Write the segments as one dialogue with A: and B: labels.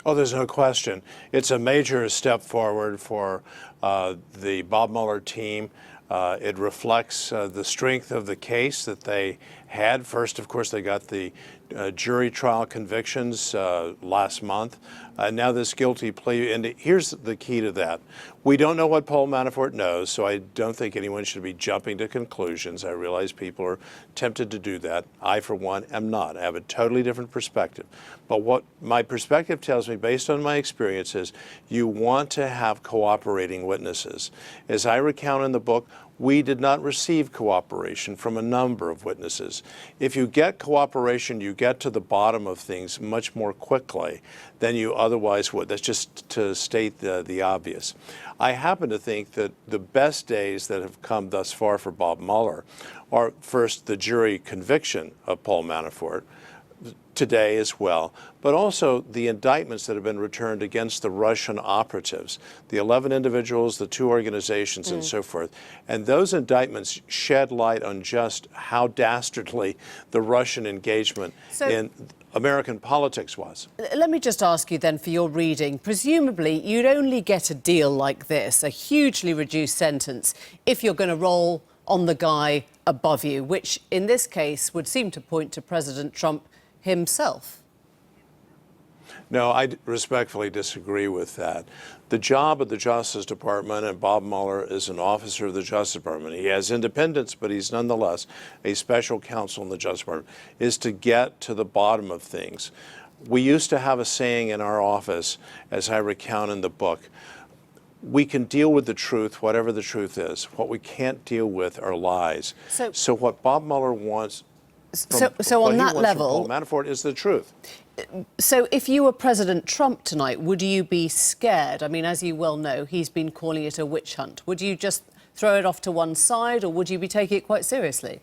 A: Oh, there's no question. It's a major step forward for the Bob Mueller team. It reflects the strength of the case that they had. First, of course, they got the jury trial convictions last month. Now this guilty plea, and here's the key to that. We don't know what Paul Manafort knows, so I don't think anyone should be jumping to conclusions. I realize people are tempted to do that. I, for one, am not. I have a totally different perspective. But what my perspective tells me, based on my experience, is you want to have cooperating witnesses. As I recount in the book, we did not receive cooperation from a number of witnesses. If you get cooperation, you get to the bottom of things much more quickly than you otherwise would. That's just to state the obvious. I happen to think that the best days that have come thus far for Bob Mueller are, first, the jury conviction of Paul Manafort, today as well, but also the indictments that have been returned against the Russian operatives, the 11 individuals, the 2 organizations, and so forth. And those indictments shed light on just how dastardly the Russian engagement in American politics was.
B: Let me just ask you then, for your reading, presumably you'd only get a deal like this, a hugely reduced sentence, if you're going to roll on the guy above you, which in this case would seem to point to President Trump himself.
A: No, I respectfully disagree with that. The job of the Justice Department, and Bob Mueller is an officer of the Justice Department, he has independence, but he's nonetheless a special counsel in the Justice Department, is to get to the bottom of things. We used to have a saying in our office, as I recount in the book, we can deal with the truth, whatever the truth is. What we can't deal with are lies. So what Bob Mueller wants
B: So on that level,
A: Paul Manafort is the truth.
B: So if you were President Trump tonight, would you be scared? I mean, as you well know, he's been calling it a witch hunt. Would you just throw it off to one side, or would you be taking it quite seriously?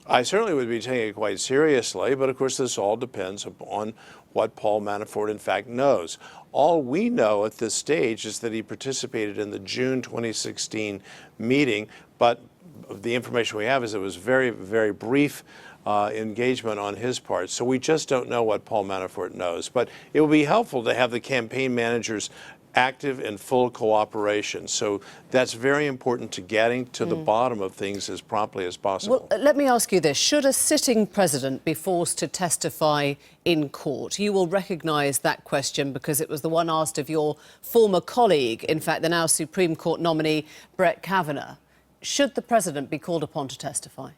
A: I certainly would be taking it quite seriously, but of course this all depends upon what Paul Manafort in fact knows. All we know at this stage is that he participated in the June 2016 meeting, but the information we have is it was very, very brief engagement on his part. So we just don't know what Paul Manafort knows. But it would be helpful to have the campaign managers active in full cooperation. So that's very important to getting to the bottom of things as promptly as possible.
B: Well, let me ask you this. Should a sitting president be forced to testify in court? You will recognise that question because it was the one asked of your former colleague, in fact, the now Supreme Court nominee, Brett Kavanaugh. Should the president be called upon to testify?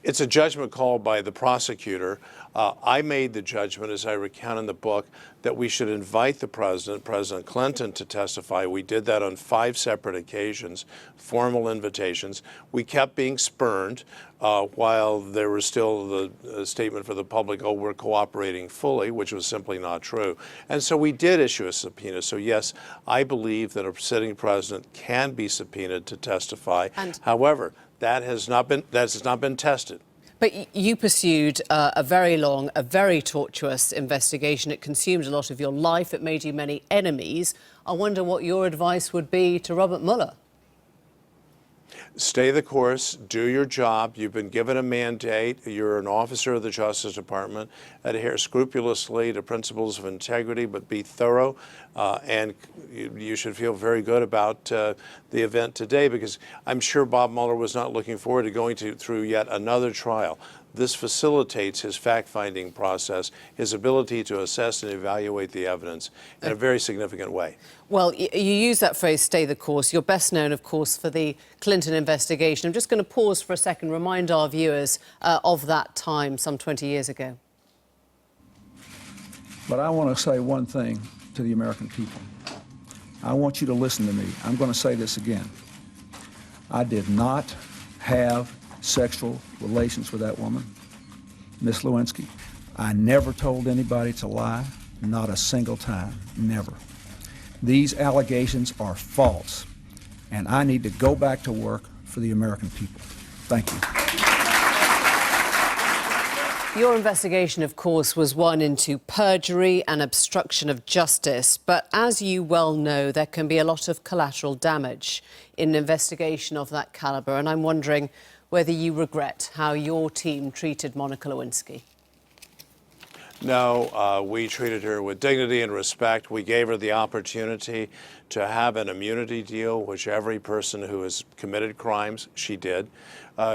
A: It's a judgment called by the prosecutor. I made the judgment, as I recount in the book, that we should invite the president, President Clinton, to testify. We did that on 5 separate occasions, formal invitations. We kept being spurned while there was still the statement for the public, oh, we're cooperating fully, which was simply not true. And so we did issue a subpoena. So yes, I believe that a sitting president can be subpoenaed to testify. However, that has not been tested.
B: But you pursued a very long, a very tortuous investigation. It consumed a lot of your life. It made you many enemies. I wonder what your advice would be to Robert Mueller.
A: Stay the course, do your job. You've been given a mandate. You're an officer of the Justice Department. Adhere scrupulously to principles of integrity, but be thorough. And you should feel very good about the event today, because I'm sure Bob Mueller was not looking forward to going through yet another trial. This facilitates his fact-finding process, his ability to assess and evaluate the evidence in a very significant way.
B: Well, you use that phrase, stay the course. You're best known, of course, for the Clinton investigation. I'm just going to pause for a second, remind our viewers of that time some 20 years ago.
C: But I want to say one thing to the American people. I want you to listen to me. I'm going to say this again. I did not have sexual relations with that woman, Miss Lewinsky. I never told anybody to lie, not a single time, never. These allegations are false, and I need to go back to work for the American people. Thank you.
B: Your investigation, of course, was one into perjury and obstruction of justice. But as you well know, there can be a lot of collateral damage in an investigation of that calibre. And I'm wondering whether you regret how your team treated Monica Lewinsky.
A: No, we treated her with dignity and respect. We gave her the opportunity to have an immunity deal, which every person who has committed crimes, she did,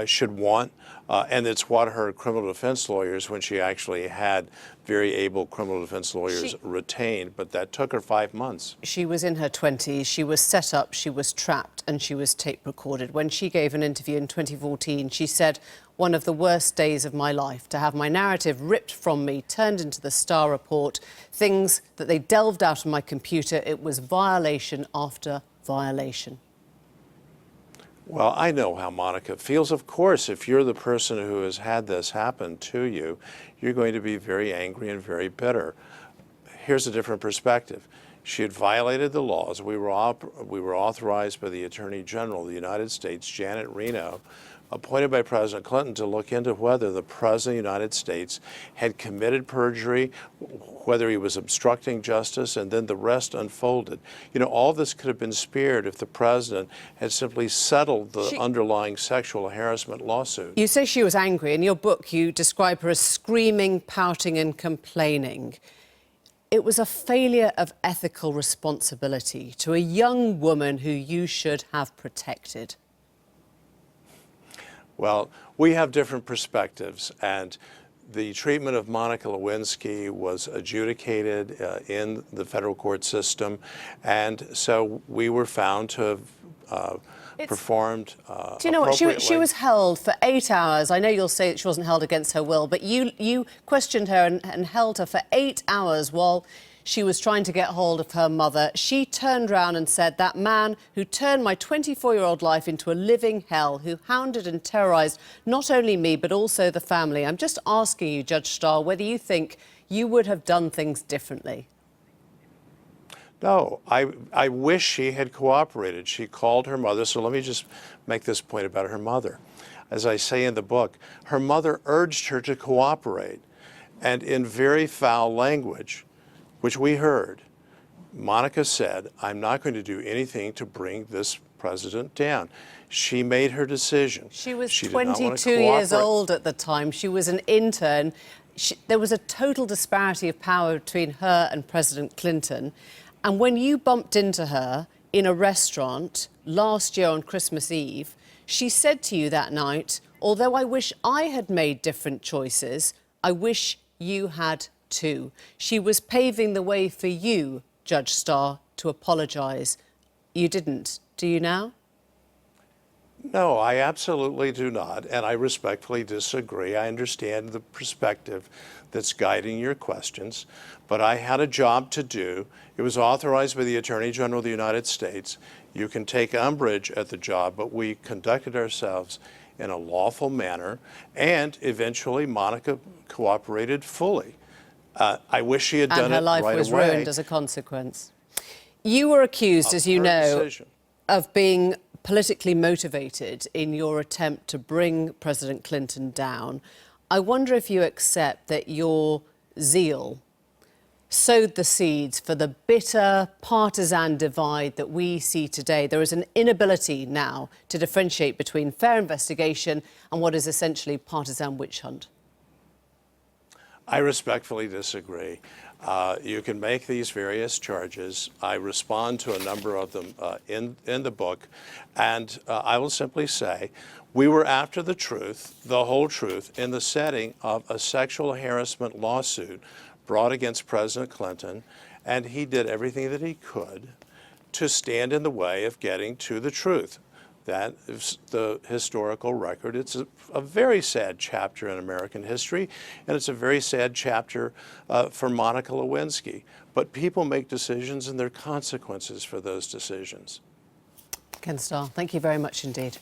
A: should want. And it's what her criminal defense lawyers, when she actually had very able criminal defense lawyers retained, but that took her 5 months.
B: She was in her 20s, she was set up, she was trapped, and she was tape recorded. When she gave an interview in 2014, she said, "One of the worst days of my life, to have my narrative ripped from me, turned into the Starr report, things that they delved out of my computer. It was violation after violation."
A: Well, I know how Monica feels. Of course, if you're the person who has had this happen to you, you're going to be very angry and very bitter. Here's a different perspective. She had violated the laws. We were authorized by the Attorney General of the United States, Janet Reno, appointed by President Clinton, to look into whether the President of the United States had committed perjury, whether he was obstructing justice, and then the rest unfolded. You know, all this could have been spared if the President had simply settled the underlying sexual harassment lawsuit.
B: You say she was angry. In your book, you describe her as screaming, pouting and complaining. It was a failure of ethical responsibility to a young woman who you should have protected.
A: Well, we have different perspectives, and the treatment of Monica Lewinsky was adjudicated in the federal court system, and so we were found to have performed
B: Do you know what? She
A: appropriately.
B: was held for 8 hours. I know you'll say that she wasn't held against her will, but you questioned her and held her for 8 hours while she was trying to get hold of her mother. She turned round and said, "That man who turned my 24-year-old life into a living hell, who hounded and terrorised not only me but also the family." I'm just asking you, Judge Starr, whether you think you would have done things differently.
A: No, I wish she had cooperated. She called her mother, so let me just make this point about her mother. As I say in the book, her mother urged her to cooperate, and in very foul language, which we heard, Monica said, "I'm not going to do anything to bring this president down." She made her decision.
B: She was
A: She did not want to
B: 22 years
A: cooperate.
B: old at the time. She was an intern. There was a total disparity of power between her and President Clinton. And when you bumped into her in a restaurant last year on Christmas Eve, she said to you that night, "Although I wish I had made different choices, I wish you had too." She was paving the way for you, Judge Starr, to apologise. You didn't. Do you now?
A: No, I absolutely do not, and I respectfully disagree. I understand the perspective that's guiding your questions, but I had a job to do. It was authorized by the Attorney General of the United States. You can take umbrage at the job, but we conducted ourselves in a lawful manner, and eventually Monica cooperated fully. I wish she had done it right away.
B: And her life was ruined as a consequence. You were accused, as you know, of being politically motivated in your attempt to bring President Clinton down. I wonder if you accept that your zeal sowed the seeds for the bitter partisan divide that we see today. There is an inability now to differentiate between fair investigation and what is essentially partisan witch hunt.
A: I respectfully disagree. You can make these various charges. I respond to a number of them in the book, and I will simply say we were after the truth, the whole truth, in the setting of a sexual harassment lawsuit brought against President Clinton, and he did everything that he could to stand in the way of getting to the truth. That is the historical record. It's a very sad chapter in American history, and it's a very sad chapter for Monica Lewinsky. But people make decisions, and there are consequences for those decisions.
B: Ken Starr, thank you very much indeed.